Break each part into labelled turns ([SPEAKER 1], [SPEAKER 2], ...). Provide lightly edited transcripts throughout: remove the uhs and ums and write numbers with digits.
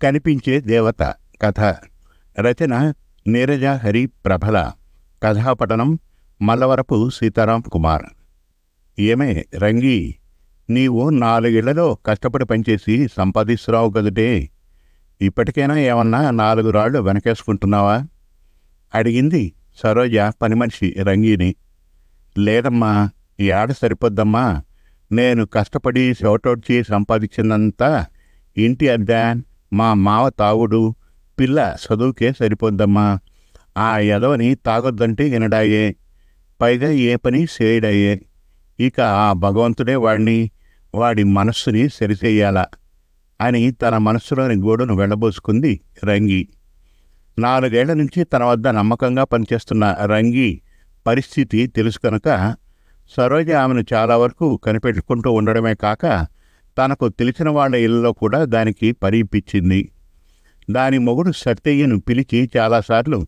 [SPEAKER 1] కనిపించే దేవత కథ. రచన నీరజ హరి ప్రభల. కథాపఠనం మల్లవరపు సీతారాం కుమార్. ఏమే రంగి, నీవు 4 ఏళ్లలో కష్టపడి పనిచేసి సంపాదిస్తున్నావు కదుటే, ఇప్పటికైనా ఏమన్నా 4 రాళ్ళు వెనకేసుకుంటున్నావా? అడిగింది సరోజ పని మనిషి రంగిని. లేదమ్మా, ఈ ఆడ సరిపోద్దమ్మా. నేను కష్టపడి షౌటౌట్చి సంపాదించిందంతా ఇంటి అద్దె, మా మావ తాగుడు, పిల్ల చదువుకే సరిపోద్దమ్మా. ఆ ఎదవని తాగొద్దంటే వినడాయే, పైగా ఏ పని చేయడాయే. ఇక ఆ భగవంతుడే వాడి మనస్సుని సరిచేయాలా అని తన మనస్సులోని గోడును వెళ్ళబోసుకుంది రంగి. 4 ఏళ్ల నుంచి తన వద్ద నమ్మకంగా పనిచేస్తున్న రంగి పరిస్థితి తెలుసు కనుక సరోజ ఆమెను చాలా వరకు కనిపెట్టుకుంటూ ఉండడమే కాక తనకు తెలిసిన వాళ్ళ ఇళ్లలో కూడా దానికి పరీపించింది. దాని మొగుడు సత్తయ్యను పిలిచి చాలాసార్లు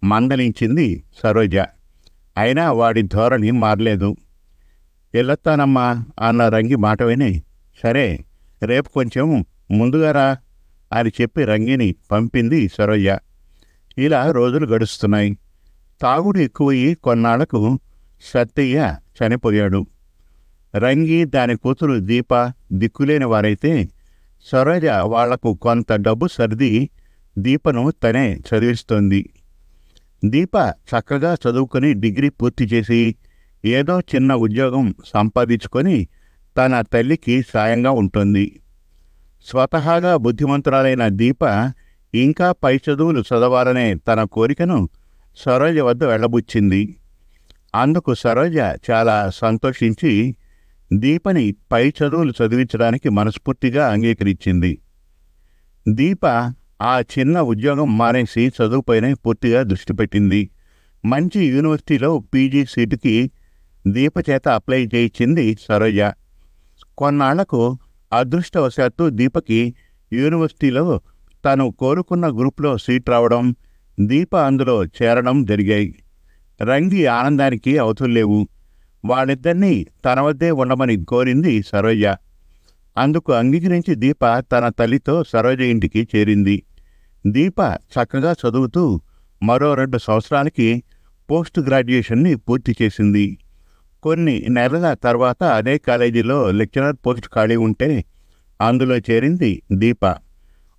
[SPEAKER 1] మందలించింది సరోజ. అయినా వాడి ధోరణి మారలేదు. వెళ్ళొత్తానమ్మా అన్న రంగి మాట విని, సరే రేపు కొంచెం ముందుగా రా అని చెప్పి రంగిని పంపింది సరోజ. ఇలా రోజులు గడుస్తున్నాయి. తాగుడు ఎక్కువయ్యి కొన్నాళ్లకు సత్తయ్య చనిపోయాడు. రంగి దాని కూతురు దీప దిక్కులేని వారైతే సరోజ వాళ్లకు కొంత డబ్బు సర్ది దీపను తనే చదివిస్తోంది. దీప చక్కగా చదువుకొని డిగ్రీ పూర్తి చేసి ఏదో చిన్న ఉద్యోగం సంపాదించుకొని తన తల్లికి సాయంగా ఉంటుంది. స్వతహాగా బుద్ధిమంతురాలైన దీప ఇంకా పై చదువులు చదవాలనే తన కోరికను సరోజ వద్ద వెళ్ళబుచ్చింది. అందుకు సరోజ చాలా సంతోషించి దీపని పై చదువులు చదివించడానికి మనస్ఫూర్తిగా అంగీకరించింది. దీప ఆ చిన్న ఉద్యోగం మానేసి చదువుపైనే పూర్తిగా దృష్టి పెట్టింది. మంచి యూనివర్సిటీలో పీజీ సీటుకి దీప చేత అప్లై చేయించింది సరోజ. కొన్నాళ్లకు అదృష్టవశాత్తు దీపకి యూనివర్సిటీలో తను కోరుకున్న గ్రూప్లో సీట్ రావడం, దీప అందులో చేరడం జరిగాయి. రంగి ఆనందానికి అవతుల్లేవు. వాళ్ళిద్దరినీ తన వద్దే ఉండమని కోరింది సరోజ. అందుకు అంగీకరించి దీప తన తల్లితో సరోజ ఇంటికి చేరింది. దీప చక్కగా చదువుతూ మరో 2 సంవత్సరాలకి పోస్ట్ గ్రాడ్యుయేషన్ని పూర్తి చేసింది. కొన్ని నెలల తర్వాత అదే కాలేజీలో లెక్చరర్ పోస్ట్ ఖాళీ ఉంటే అందులో చేరింది దీప.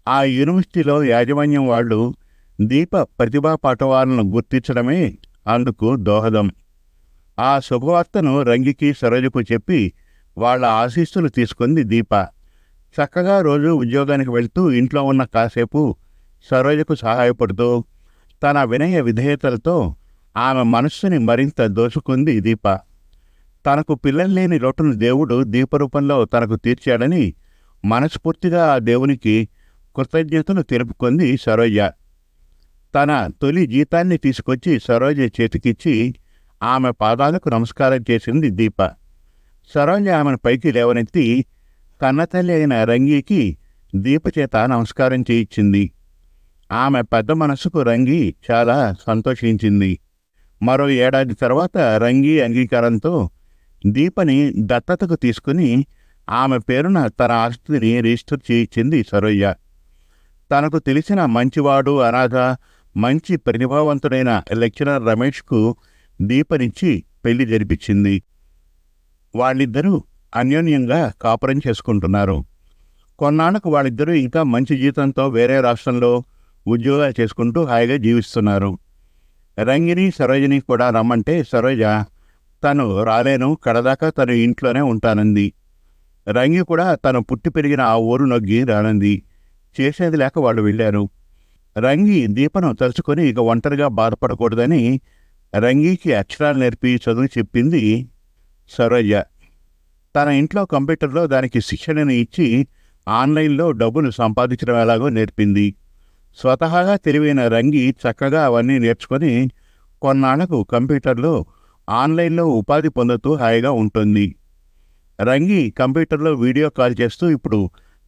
[SPEAKER 1] ఆ యూనివర్సిటీలో యాజమాన్యం వాళ్ళు దీప ప్రతిభా పాఠవాలను గుర్తించడమే అందుకు దోహదం. ఆ శుభవార్తను రంగికి సరోజకు చెప్పి వాళ్ళ ఆశీస్సులు తీసుకుంది దీప. చక్కగా రోజు ఉద్యోగానికి వెళ్తూ ఇంట్లో ఉన్న కాసేపు సరోజకు సహాయపడుతూ తన వినయ విధేయతలతో ఆమె మనస్సుని మరింత దోచుకుంది దీప. తనకు పిల్లలు లేని లోటును దేవుడు దీపరూపంలో తనకు తీర్చాడని మనస్ఫూర్తిగా ఆ దేవునికి కృతజ్ఞతలు తెలుపుకుంది సరోజ. తన తొలి జీతాన్ని తీసుకొచ్చి సరోజ చేతికిచ్చి ఆమె పాదాలకు నమస్కారం చేసింది దీప. సరోజ ఆమెను పైకి లేవనెత్తి కన్నతల్లి అయిన రంగికి దీప చేత నమస్కారం చేయించింది. ఆమె పెద్ద మనసుకు రంగి చాలా సంతోషించింది. మరో ఏడాది తర్వాత రంగి అంగీకారంతో దీపని దత్తతకు తీసుకుని ఆమె పేరున తన ఆస్తిని రిజిస్టర్ చేయించింది సరోజ. తనకు తెలిసిన మంచివాడు, అనాథ, మంచి ప్రతిభావంతుడైన లెక్చరర్ రమేష్కు దీపనిచ్చి పెళ్లి జరిపించింది. వాళ్ళిద్దరూ అన్యోన్యంగా కాపురం చేసుకుంటున్నారు. కొన్నాళ్లకు వాళ్ళిద్దరూ ఇంకా మంచి జీతంతో వేరే రాష్ట్రంలో ఉద్యోగాలు చేసుకుంటూ హాయిగా జీవిస్తున్నారు. రంగిని సరోజని కూడా రమ్మంటే సరోజ తను రాలేను, కడదాకా తను ఇంట్లోనే ఉంటానంది. రంగి కూడా తను పుట్టి పెరిగిన ఆ ఊరు నొగ్గి రానంది. చేసేది లేక వాళ్ళు వెళ్ళారు. రంగి దీపను తలుచుకొని ఇక ఒంటరిగా బాధపడకూడదని రంగికి అక్షరాలు నేర్పి చదువు చెప్పింది సరోజ. తన ఇంట్లో కంప్యూటర్లో దానికి శిక్షణను ఇచ్చి ఆన్లైన్లో డబ్బులు సంపాదించడం ఎలాగో నేర్పింది. స్వతహాగా తెలివైన రంగి చక్కగా అవన్నీ నేర్చుకొని కొన్నాళ్లకు కంప్యూటర్లో ఆన్లైన్లో ఉపాధి పొందుతూ హాయిగా ఉంటుంది. రంగి కంప్యూటర్లో వీడియో కాల్ చేస్తూ ఇప్పుడు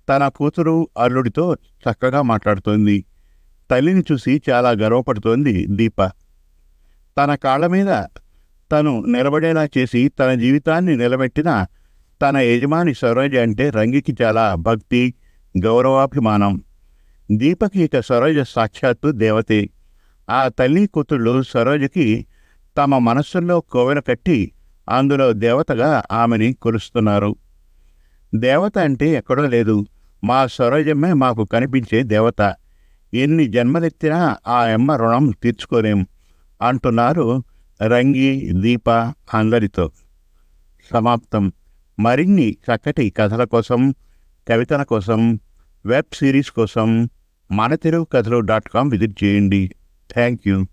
[SPEAKER 1] తన కూతురు అల్లుడితో చక్కగా మాట్లాడుతోంది. తల్లిని చూసి చాలా గర్వపడుతోంది దీప. తన కాళ్ల మీద తను నిలబడేలా చేసి తన జీవితాన్ని నిలబెట్టిన తన యజమాని సరోజ అంటే రంగికి చాలా భక్తి, గౌరవాభిమానం. దీపకి ఇక సరోజ సాక్షాత్తు దేవతే. ఆ తల్లి కూతుళ్ళు సరోజకి తమ మనస్సుల్లో కోవెల కట్టి అందులో దేవతగా ఆమెని కొలుస్తున్నారు. దేవత అంటే ఎక్కడో లేదు, మా సరోజమ్మే మాకు కనిపించే దేవత. ఎన్ని జన్మలెత్తినా ఆ అమ్మ రుణం తీర్చుకోలేం అంటున్నారు రంగి, దీప అందరితో. సమాప్తం. మరిన్ని చక్కటి కథల కోసం, కవితల కోసం, వెబ్ సిరీస్ కోసం మన తెలుగు కథలు .com విజిట్ చేయండి. Thank you.